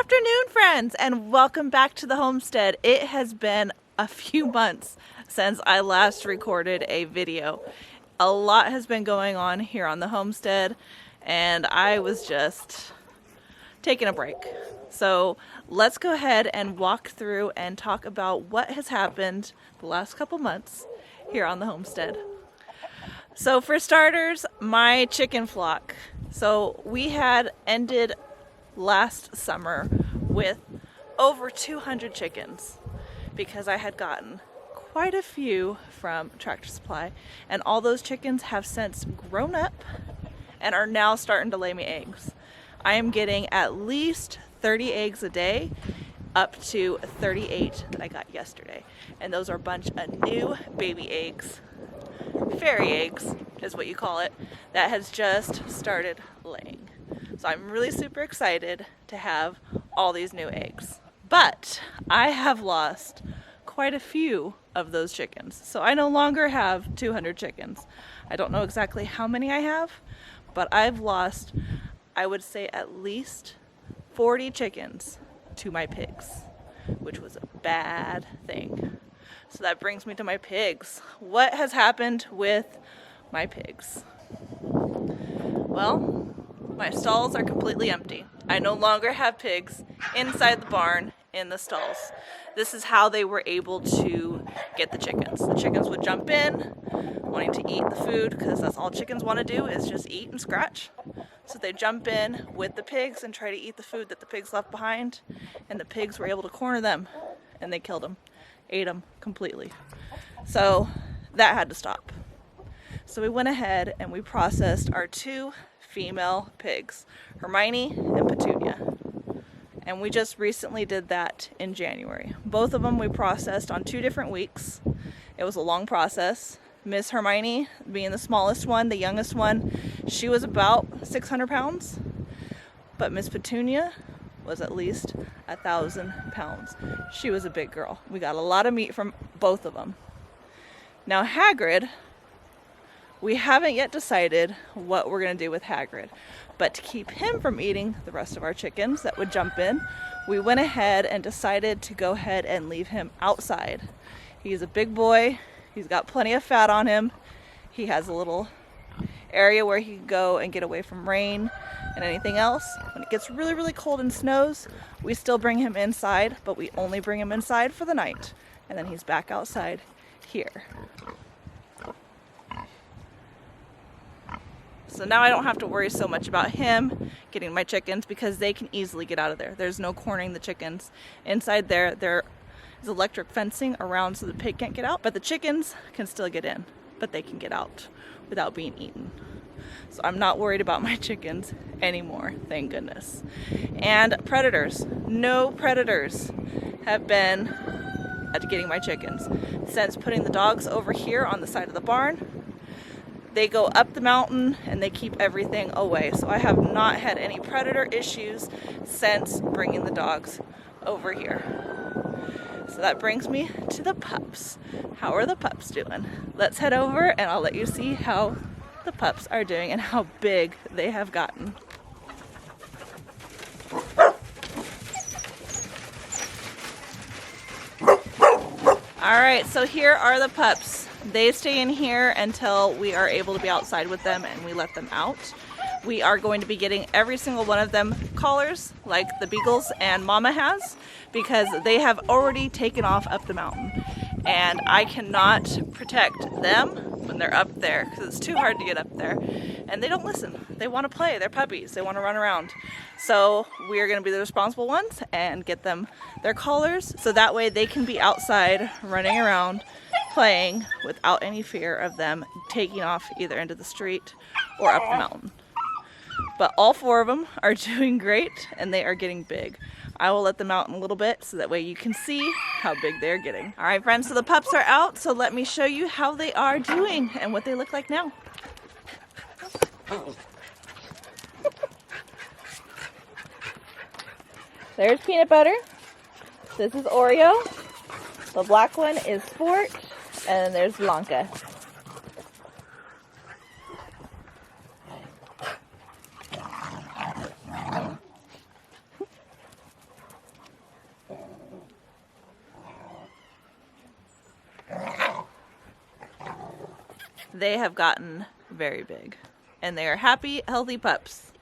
afternoon, friends, and welcome back to the homestead. It has been a few months since I last recorded a video. A lot has been going on here on the homestead, and I was just taking a break. So let's go ahead and walk through and talk about what has happened the last couple months here on the homestead. So for starters, my chicken flock. So we had ended last summer with over 200 chickens because I had gotten quite a few from Tractor Supply, and all those chickens have since grown up and are now starting to lay me eggs. I am getting at least 30 eggs a day, up to 38 that I got yesterday, and those are a bunch of new baby eggs, fairy eggs is what you call it, that has just started laying. So I'm really super excited to have all these new eggs. But I have lost quite a few of those chickens. So I no longer have 200 chickens. I don't know exactly how many I have, but I've lost, I would say, at least 40 chickens to my pigs, which was a bad thing. So that brings me to my pigs. What has happened with my pigs? Well, my stalls are completely empty. I no longer have pigs inside the barn in the stalls. This is how they were able to get the chickens. The chickens would jump in, wanting to eat the food, because that's all chickens want to do is just eat and scratch. So they jump in with the pigs and try to eat the food that the pigs left behind, and the pigs were able to corner them, and they killed them, ate them completely. So that had to stop. So we went ahead and we processed our two female pigs, Hermione and Petunia. And we just recently did that in January. Both of them we processed on 2 different weeks. It was a long process. Miss Hermione, being the smallest one, the youngest one, she was about 600 pounds. But Miss Petunia was at least 1,000 pounds. She was a big girl. We got a lot of meat from both of them. Now Hagrid, we haven't yet decided what we're going to do with Hagrid, but to keep him from eating the rest of our chickens that would jump in, we went ahead and decided to go ahead and leave him outside. He's a big boy. He's got plenty of fat on him. He has a little area where he can go and get away from rain and anything else. When it gets really, really cold and snows, we still bring him inside, but we only bring him inside for the night, and then he's back outside here. So now I don't have to worry so much about him getting my chickens because they can easily get out of there. There's no cornering the chickens. Inside there is electric fencing around so the pig can't get out, but the chickens can still get in, but they can get out without being eaten. So I'm not worried about my chickens anymore, thank goodness. And predators. No predators have been at getting my chickens. Since putting the dogs over here on the side of the barn, they go up the mountain and they keep everything away. So I have not had any predator issues since bringing the dogs over here. So that brings me to the pups. How are the pups doing? Let's head over and I'll let you see how the pups are doing and how big they have gotten. All right, so here are the pups. They stay in here until we are able to be outside with them and we let them out. We are going to be getting every single one of them collars like the beagles and Mama has, because they have already taken off up the mountain. And I cannot protect them when they're up there because it's too hard to get up there. And they don't listen. They want to play. They're puppies. They want to run around. So we are going to be the responsible ones and get them their collars so that way they can be outside running around playing without any fear of them taking off either into the street or up the mountain. But all 4 of them are doing great and they are getting big. I will let them out in a little bit so that way you can see how big they're getting. All right, friends, so the pups are out, so let me show you how they are doing and what they look like now. There's Peanut Butter. This is Oreo. The black one is Sport. And then there's Blanca. they have gotten very big. And they are happy, healthy pups.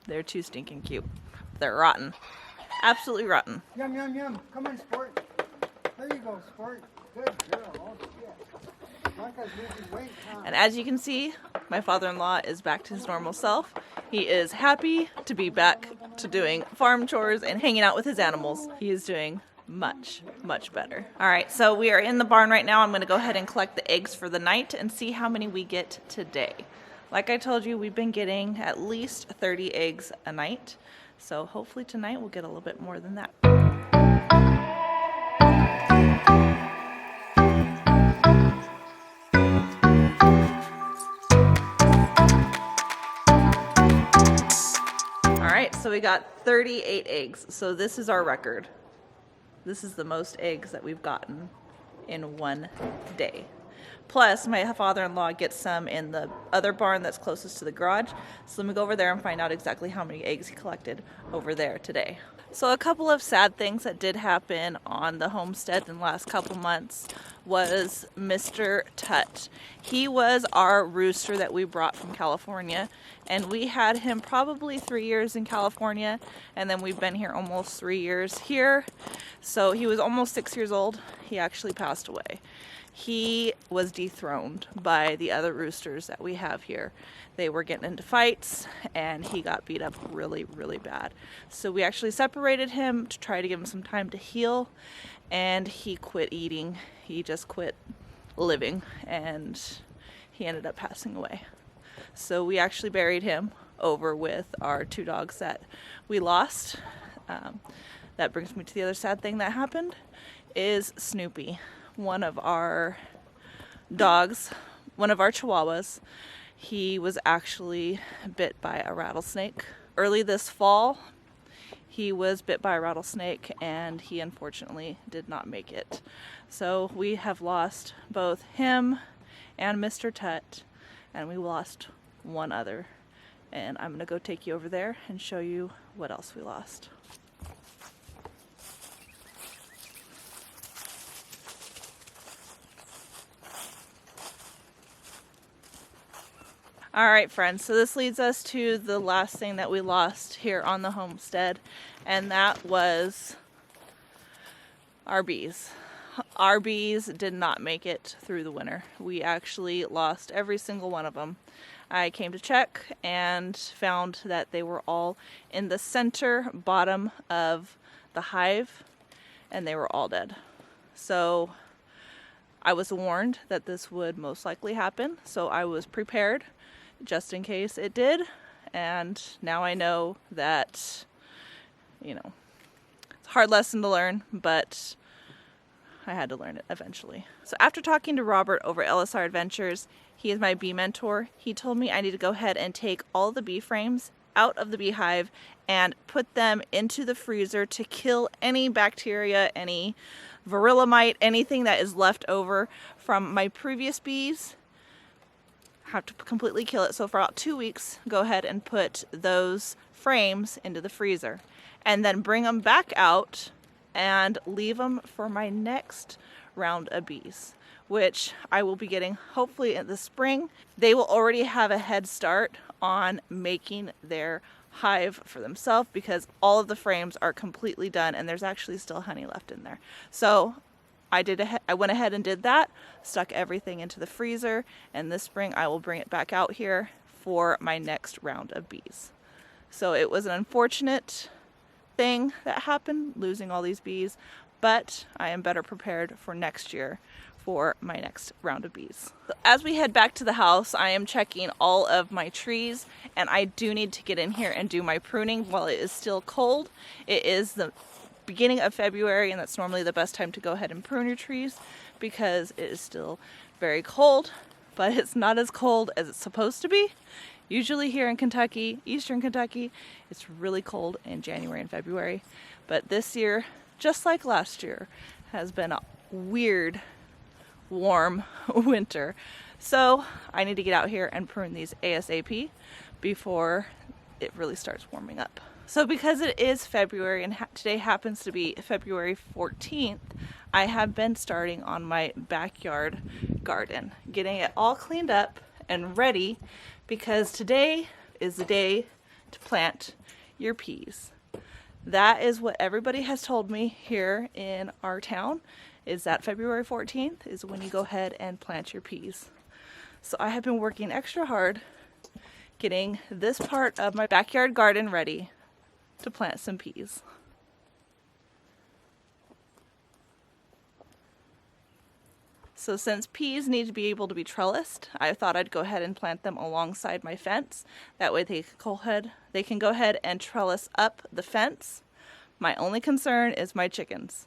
They're too stinking cute. They're rotten. Absolutely rotten. Yum, yum, yum. Come on, Sport. There you go, Sport. Good girl. Oh, shit. Blanca's losing weight, huh? And as you can see, my father-in-law is back to his normal self. He is happy to be back to doing farm chores and hanging out with his animals. He is doing much, much better. All right, so we are in the barn right now. I'm going to go ahead and collect the eggs for the night and see how many we get today. Like I told you, we've been getting at least 30 eggs a night. So hopefully tonight we'll get a little bit more than that. All right, so we got 38 eggs. So this is our record. This is the most eggs that we've gotten in one day. Plus, my father-in-law gets some in the other barn that's closest to the garage. So let me go over there and find out exactly how many eggs he collected over there today. So a couple of sad things that did happen on the homestead in the last couple months was Mr. Tut. He was our rooster that we brought from California, and we had him probably 3 years in California, and then we've been here almost 3 years here. So he was almost 6 years old. He actually passed away. He was dethroned by the other roosters that we have here. They were getting into fights and he got beat up really, really bad. So we actually separated him to try to give him some time to heal, and he quit eating. He just quit living and he ended up passing away. So we actually buried him over with our 2 dogs that we lost. That brings me to the other sad thing that happened is Snoopy. One of our dogs, one of our chihuahuas, he was actually bit by a rattlesnake. Early this fall, he was bit by a rattlesnake and he unfortunately did not make it. So we have lost both him and Mr. Tut, and we lost one other. And I'm gonna go take you over there and show you what else we lost. All right, friends, so this leads us to the last thing that we lost here on the homestead, and that was our bees. Our bees did not make it through the winter. We actually lost every single one of them. I came to check and found that they were all in the center bottom of the hive, and they were all dead. So I was warned that this would most likely happen, so I was prepared just in case it did, and now I know that, you know, it's a hard lesson to learn, but I had to learn it eventually. So after talking to Robert over LSR Adventures, he is my bee mentor, he told me I need to go ahead and take all the bee frames out of the beehive and put them into the freezer to kill any bacteria, any varroa mite, anything that is left over from my previous bees. Have to completely kill it. So for about 2 weeks, go ahead and put those frames into the freezer and then bring them back out and leave them for my next round of bees, which I will be getting hopefully in the spring. They will already have a head start on making their hive for themselves because all of the frames are completely done and there's actually still honey left in there. So I went ahead and did that, stuck everything into the freezer, and this spring I will bring it back out here for my next round of bees. So it was an unfortunate thing that happened, losing all these bees, but I am better prepared for next year for my next round of bees. So as we head back to the house, I am checking all of my trees, and I do need to get in here and do my pruning while it is still cold. It is the beginning of February, and that's normally the best time to go ahead and prune your trees because it is still very cold, but it's not as cold as it's supposed to be. Usually here in Kentucky, eastern Kentucky, it's really cold in January and February, but this year, just like last year, has been a weird, warm winter. So I need to get out here and prune these ASAP before it really starts warming up. So because it is February and today happens to be February 14th, I have been starting on my backyard garden, getting it all cleaned up and ready because today is the day to plant your peas. That is what everybody has told me here in our town, is that February 14th is when you go ahead and plant your peas. So I have been working extra hard getting this part of my backyard garden ready to plant some peas. So since peas need to be able to be trellised, I thought I'd go ahead and plant them alongside my fence. That way they can go ahead and trellis up the fence. My only concern is my chickens.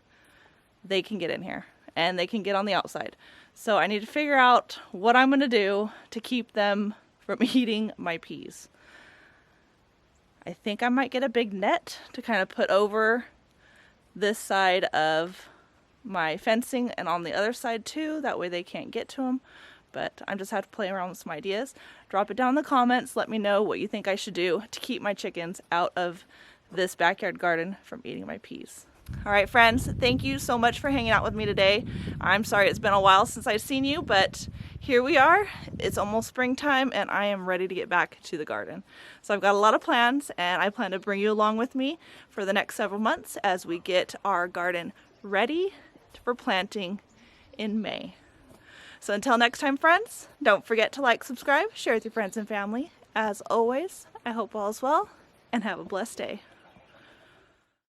They can get in here and they can get on the outside. So I need to figure out what I'm going to do to keep them from eating my peas. I think I might get a big net to kind of put over this side of my fencing and on the other side too. That way they can't get to them. But I just have to play around with some ideas. Drop it down in the comments. Let me know what you think I should do to keep my chickens out of this backyard garden from eating my peas. All right, friends, thank you so much for hanging out with me today. I'm sorry it's been a while since I've seen you, but here we are. It's almost springtime and I am ready to get back to the garden. So I've got a lot of plans and I plan to bring you along with me for the next several months as we get our garden ready for planting in May. So until next time, friends, don't forget to like, subscribe, share with your friends and family. As always, I hope all is well and have a blessed day.